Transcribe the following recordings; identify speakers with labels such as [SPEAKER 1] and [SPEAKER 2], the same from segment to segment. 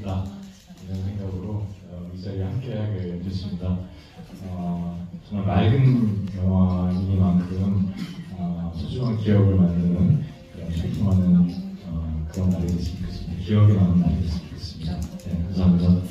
[SPEAKER 1] 있다 이런 생각으로 이 자리에 함께하게 됐습니다. 정말 맑은 영화이니만큼 소중한 기억을 만드는 소통하는 그런 날이 됐으면 좋겠습니다. 기억에 남는 날이 됐으면 좋겠습니다. 네, 감사합니다.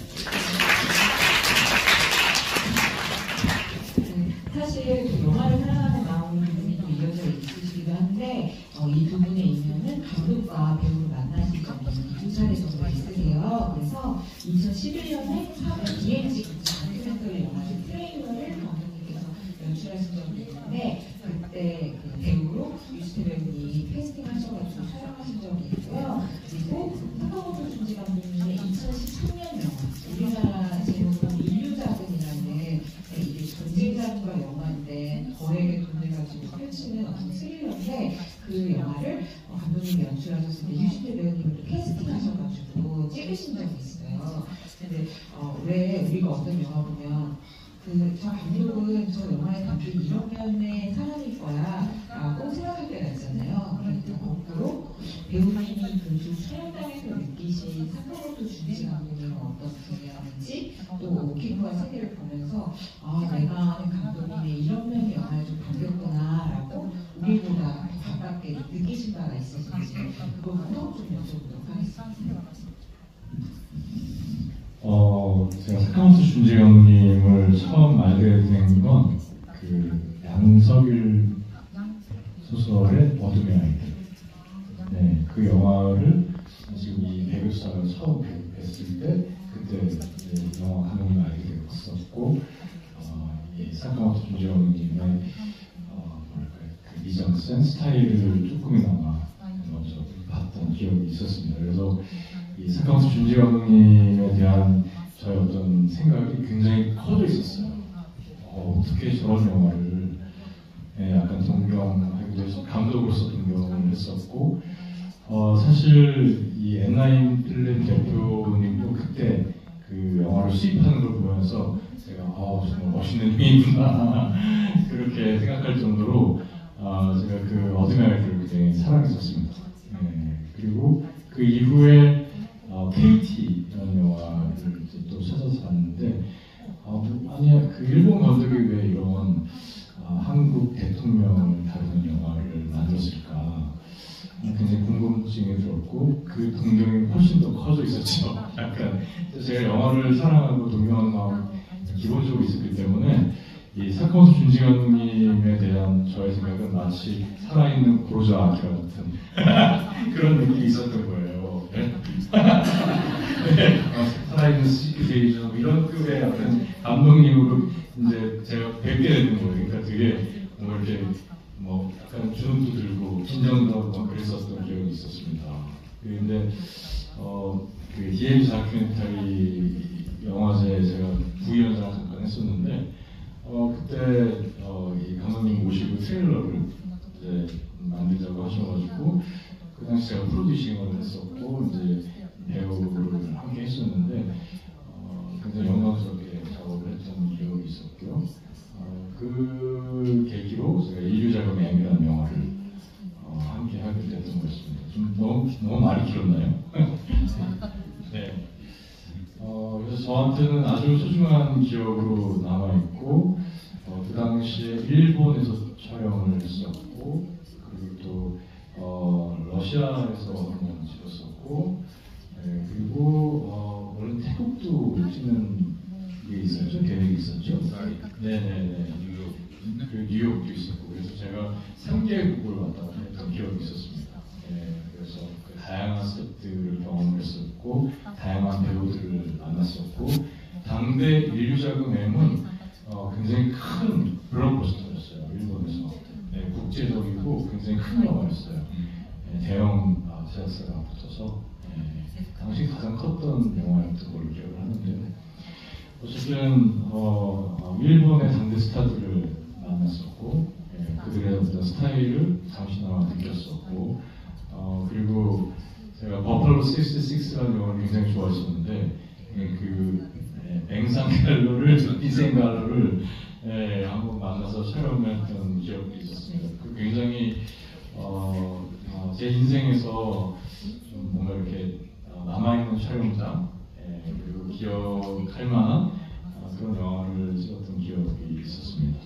[SPEAKER 2] 사실 영화를 사랑하는 마음이 또 이어져 있으시기도 한데 이 두 분의 인연은 감독과 배우를 만나신 적이 두 차례 정도 있으세요. 그래서 2011년에 3회 DMZ 다큐멘터리 영화 트레이너를 감독님께서 연출하신 적이 있는데 그때 그 배우로 유시태 배우님이 캐스팅하셔가지고 촬영하신 적이 있고요. 그리고 사카모토 준지 감독님의 2013년 영화 우리나라 제목으로 인류자금이라는 이게 전쟁자금과 영화인데 거액의 돈을 가지고 펼치는 어떤 스릴러인데 그 영화를 감독님이 연출하셨을 때 유시태 배우님을 또 캐스팅하셔가지고 찍으신 적이 있어요. 근데 왜 우리가 어떤 영화 보면 저 감독은 저 영화에 담긴 이런 면의 사람일 거야 라고 생각할 때가 있잖아요. 그런데 거꾸로 배우님이 그 촬영장에서 느끼신 사카모토 준지 감독님은 어떤 분이었는지 또 오키노와 세계를 보면서 내가 아는 감독님의 이런 면의 영화에 좀 담겼구나 라고 우리보다 더 가깝게 느끼신 바가 있으신지 그거 후속 좀 여쭤보도록 하겠습니다.
[SPEAKER 1] 제가 사카모토 준지 감독님을 처음 알게 된 건 그 양석일 소설의 어둠의 아이들. 네, 그 영화를 지금 이 배교사가 처음 뵀을 때 그때 영화 감독님을 알게 됐었고, 사카모토 준지 감독님의 그 미장센 스타일을 조금이나마 먼저 봤던 기억이 있었습니다. 그래서 이 사카모토 준지 감독님에 대한 저의 어떤 생각이 굉장히 커져 있었어요. 어떻게 저런 영화를 약간 동경하기도 해서 감독으로서 동경을 했었고, 사실 이 엔라인 필름 대표님도 그때 그 영화를 수입하는 걸 보면서 제가 정말 멋있는 분이구나 그렇게 생각할 정도로 제가 그 어둠의 아이들을 굉장히 사랑했었습니다. 그리고 그 이후에 KT라는 영화를 또 찾아서 봤는데 아니 그 일본 감독이 왜 이런 한국 대통령을 다루는 영화를 만들었을까 굉장히 궁금증이 들었고 그 동경이 훨씬 더 커져 있었죠. 약간 제가 영화를 사랑하고 동경하는 마음이 기본적으로 있었기 때문에 이 사카모토 준지 감독님에 대한 저의 생각은 마치 살아있는 고로자 아키라 같은 그런 느낌이 있었던 거예요. 네? 살아있는 스피드 이런 급의 어떤 감독님으로 이제 제가 뵙게 되는 거예요. 그러니까 되게 뭔가 이렇게 약간 주눅도 들고 긴장도 하고 그랬었던 기억이 있었습니다. 그런데 그 DMZ 다큐멘터리 영화제 제가 부위원장 잠깐 했었는데 그때 이 감독님 모시고 트레일러를 이제 만들자고 하셔가지고 그 당시 제가 프로듀싱을 했었고 이제 배우를 함께 했었는데 굉장히 영광스럽게 작업을 했던 기억이 있었고요. 그 계기로 제가 인류자금의 M이라는 영화를 함께 하게 됐던 것입니다. 좀 너무 말이 길었나요? 네. 그래서 저한테는 아주 소중한 기억으로 남아있고 그 당시에 일본에서 촬영을 했었고 그리고 또 러시아에서 한번 찍었었고 그리고 원래 태국도 찍는 게 있었죠? 계획이 있었죠? 네네네. 뉴욕도 있었고 그래서 제가 3개국을 왔다 갔다 했던 기억이 있었습니다. 그래서 그 다양한 스태프들을 경험했었고 다양한 배우들을 만났었고 당대 인류자금 M은 굉장히 큰 블록버스터였어요. 일본에서 국제적이고 굉장히 큰 영화였어요. 대형 제작사가 붙어서 당시 가장 컸던 영화였던 걸로 기억을 하는데 어쨌든 일본의 당대 스타들을 만났었고 그들의 어떤 스타일을 잠시나마 느꼈었고 그리고 제가 버팔로 66라는 영화를 굉장히 좋아했었는데 그 뱅상갈로를 인생갈로를 한번 만나서 촬영했던 기억이 있었습니다. 그 굉장히 제 인생에서 좀 뭔가 이렇게 남아있는 촬영장 기억할 만한 그런 영화를 찍었던 기억이 있었습니다.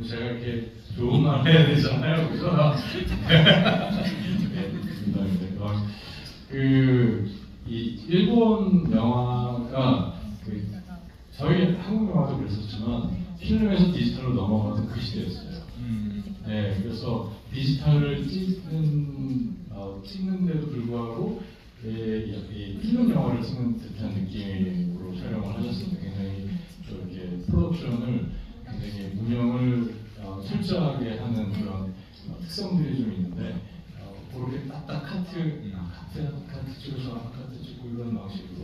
[SPEAKER 1] 제가 이렇게 좋은 말 해야 되잖아요, 그래서 이 일본 영화가 저희 한국 영화도 그랬었지만 필름에서 디지털로 넘어가던 그 시대였어요. 네, 그래서 디지털을 찍는데도 불구하고 필름 영화를 찍는 듯한 느낌으로 촬영을 하셨습니다. 굉장히 이렇게 프로덕션을 굉장히 운영을 철저하게 하는 그런 특성들이 좀 있는데 그렇게 딱딱 카트 찍어서 카트 찍고 이런 방식으로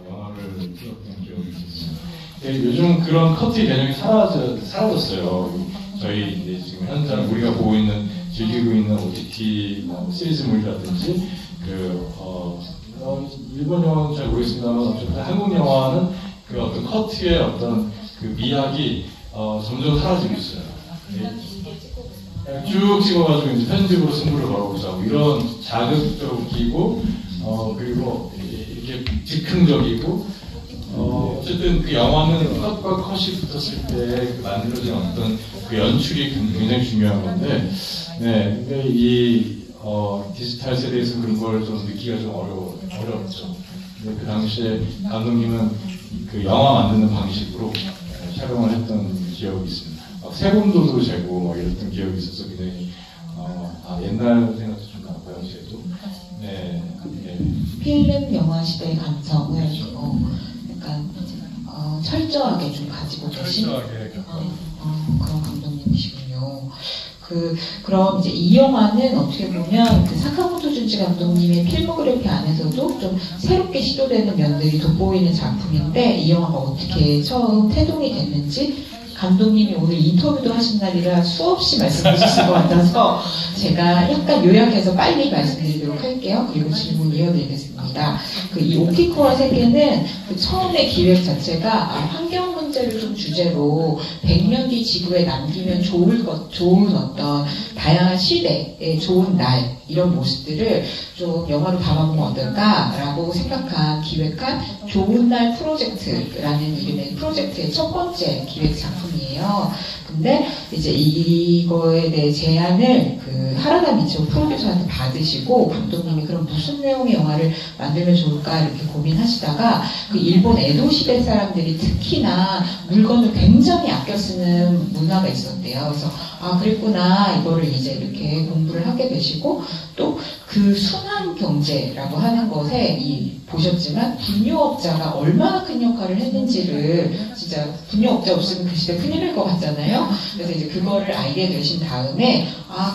[SPEAKER 1] 영화를 찍었던 기억이 있습니다. 요즘 그런 커트 개념이 사라졌어요. 저희 이제 지금 현장 우리가 보고 있는 즐기고 있는 OTT 시리즈물이라든지 일본 영화는 잘 모르겠습니다만 어쨌든 한국 영화는 그 어떤 커트의 어떤 그 미학이 점점 사라지고 있어요. 쭉 찍어가지고 이제 편집으로 승부를 걸어보자고 이런 자극적이고 그리고 이렇게 즉흥적이고 어쨌든 그 영화는 컷과 컷이 붙었을 때 만들어진 어떤 그 연출이 굉장히 중요한 건데, 네, 근데 이 디지털 세대에서 그런 걸 좀 느끼기가 좀 어려웠죠. 근데 그 당시에 감독님은 그 영화 만드는 방식으로 촬영을 했던 기억이 있습니다. 세금도도 재고 막 이랬던 기억이 있어서 굉장히 옛날 생각도 좀 나고요, 저도. 네, 네.
[SPEAKER 2] 필름 영화 시대의 감성을 약간 철저하게 좀 가지고 계신 그런 감독님이시군요. 그럼 이제 이 영화는 어떻게 보면 그 사카모토 준지 감독님의 필모그래피 안에서도 좀 새롭게 시도되는 면들이 돋보이는 작품인데 이 영화가 어떻게 처음 태동이 됐는지 감독님이 오늘 인터뷰도 하신 날이라 수없이 말씀해 주실 것 같아서 제가 약간 요약해서 빨리 말씀드리도록 할게요. 그리고 질문 이어드리겠습니다. 이 오키쿠와 세계는 처음에 기획 자체가 환경 문제를 좀 주제로 100년 뒤 지구에 남기면 좋은 어떤 다양한 시대의 좋은 날 이런 모습들을 좀 영화로 담아보면 어떨까라고 생각한 기획한 좋은 날 프로젝트라는 이름의 프로젝트의 첫 번째 기획 작품이에요. 근데 이제 이거에 대해 제안을 그 하라다 미치오 프로듀서한테 받으시고 감독님이 그럼 무슨 내용의 영화를 만들면 좋을까 이렇게 고민하시다가 그 일본 에도 시대 사람들이 특히나 물건을 굉장히 아껴 쓰는 문화가 있었대요. 그래서 그랬구나 이거를 이제 이렇게 공부를 하게 되시고 또 그 순환 경제라고 하는 것에 보셨지만 분유업자가 얼마나 큰 역할을 했는지를 진짜 분유업자 없으면 그 시대 큰일 날 것 같잖아요. 그래서 이제 그거를 알게 되신 다음에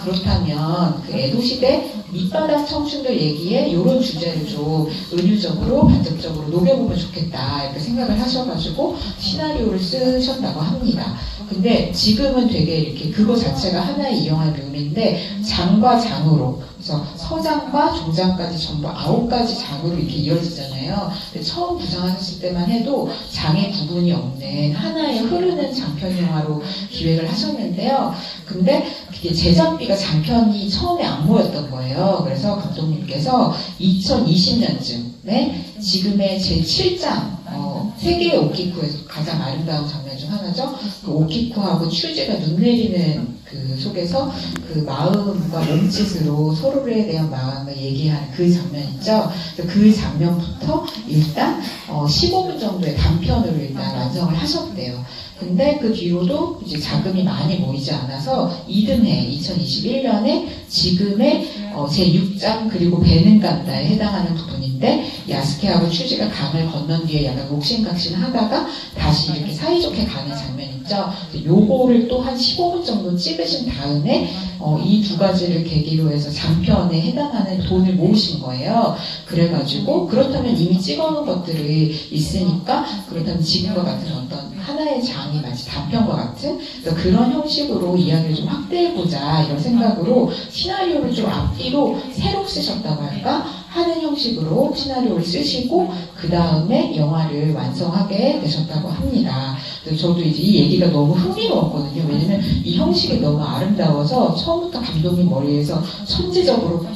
[SPEAKER 2] 그렇다면 그 에도 시대 밑바닥 청춘들 얘기에 이런 주제를 좀 은유적으로 간접적으로 녹여보면 좋겠다 이렇게 생각을 하셔가지고 시나리오를 쓰셨다고 합니다. 근데 지금은 되게 이렇게 그거 자체가 하나의 이영화의 묘미인데 장과 장으로 그래서 서장과 종장까지 전부 9가지 장으로 이렇게 이어지잖아요. 근데 처음 구상하셨을 때만 해도 장의 구분이 없는 하나의 흐르는 장편 영화로 기획을 하셨는데요. 근데 그게 제작비가 장편이 처음에 안 모였던 거예요. 그래서 감독님께서 2020년쯤에 지금의 제7장 세계의 오키쿠에서 가장 아름다운 장면 중 하나죠. 그 오키쿠하고 추즈가 눈 내리는 그 속에서 그 마음과 몸짓으로 서로에 대한 마음을 얘기하는 그 장면 있죠. 그 장면부터 일단 15분 정도의 단편으로 일단 완성을 하셨대요. 근데 그 뒤로도 이제 자금이 많이 모이지 않아서 2등해 2021년에 지금의 제6장 그리고 배는 간다에 해당하는 부분인데 야스케하고 추지가 강을 건넌 뒤에 약간 옥신각신 하다가 다시 이렇게 사이좋게 가는 장면 있죠. 요거를 또 한 15분 정도 찍으신 다음에 이 두 가지를 계기로 해서 장편에 해당하는 돈을 모으신 거예요. 그래가지고 그렇다면 이미 찍어놓은 것들이 있으니까 그렇다면 지금과 같은 어떤 하나의 장이 마치 단편과 같은 그런 형식으로 이야기를 좀 확대해보자 이런 생각으로 시나리오를 좀 앞뒤로 새로 쓰셨다고 할까 하는 형식으로 시나리오를 쓰시고 그 다음에 영화를 완성하게 되셨다고 합니다. 근데 저도 이제 이 얘기가 너무 흥미로웠거든요. 왜냐면 이 형식이 너무 아름다워서 처음부터 감독님 머리에서 천재적으로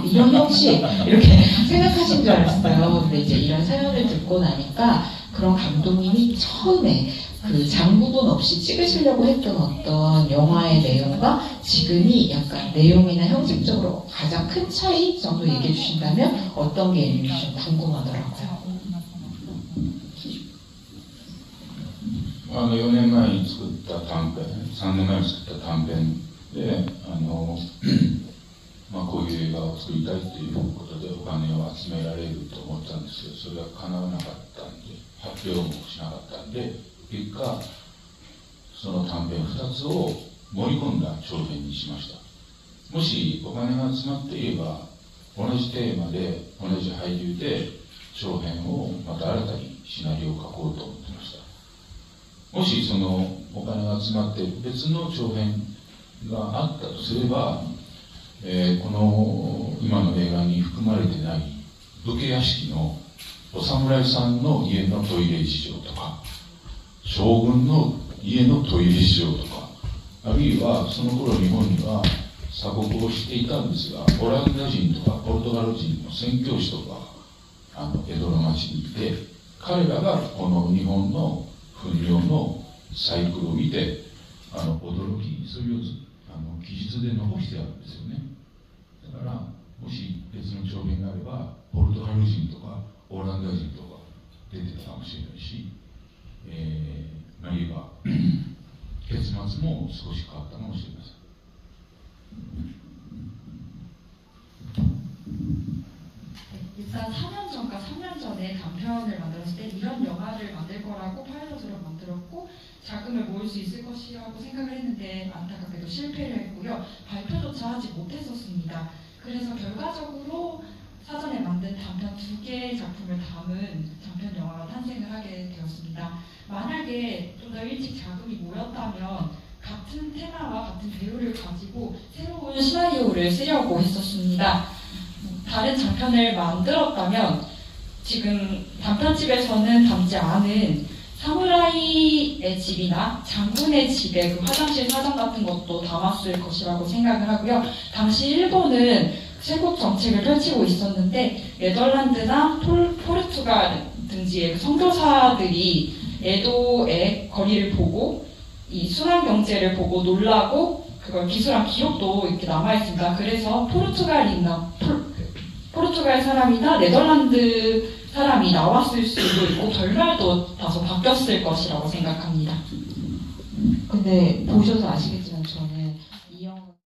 [SPEAKER 2] 이런 형식 이렇게 생각하신 줄 알았어요. 근데 이제 이런 사연을 듣고 나니까 그런 감독님이 처음에 그 장부분 없이 찍으시려고 했던 어떤 영화의 내용과 지금이 약간 내용이나 형식적으로 가장 큰 차이 정도 얘기해 주신다면 어떤 게 있는지 좀 궁금하더라고요.
[SPEAKER 3] 4年前に作った短編、3年前に作った短編で、こういう映画を作りたいっていうことでお金を集められると思ったんですけど、それが叶わなかったんで、発表もしなかったんで、結果、その短編2つを盛り込んだ長編にしました。もしお金が集まっていれば、同じテーマで、同じ俳優で、長編をまた新たにシナリオを書こうと思ってました。もしそのお金が集まって別の長編があったとすれば、この今の映画に含まれてない武家屋敷のお侍さんの家のトイレ事情とか、将軍の家のトイレ事情とか、あるいはその頃日本には鎖国をしていたんですが、オランダ人とかポルトガル人の宣教師とか江戸の町にいて、彼らがこの日本の糞尿のサイクルを見て驚き、それを記述で残してあるんですよね。だからもし別の長編があればポルトガル人とかオランダ人とか出てたかもしれないし、言えば結末も少し変わったかもしれません。
[SPEAKER 4] 일단 4년 전과 3년 전에 단편을 만들었을 때 이런 영화를 만들 거라고 파일럿으로 만들었고 자금을 모을 수 있을 것이라고 생각을 했는데 안타깝게도 실패를 했고요. 발표조차 하지 못했었습니다. 그래서 결과적으로 사전에 만든 단편 2개의 작품을 담은 장편 영화가 탄생을 하게 되었습니다. 만약에 좀 더 일찍 자금이 모였다면 같은 테마와 같은 배우를 가지고 새로운 시나리오를 쓰려고 했었습니다. 다른 장편을 만들었다면 지금 단편집에서는 담지 않은 사무라이의 집이나 장군의 집의 그 화장실 사전 같은 것도 담았을 것이라고 생각을 하고요. 당시 일본은 쇄국 정책을 펼치고 있었는데 네덜란드나 포르투갈 등지의 선교사들이 에도의 거리를 보고 이 순환 경제를 보고 놀라고 그걸 기술한 기록도 이렇게 남아있습니다. 그래서 포르투갈 사람이나 네덜란드 사람이 나왔을 수도 있고 결말도 다소 바뀌었을 것이라고 생각합니다.
[SPEAKER 2] 근데 보셔서 아시겠지만 저는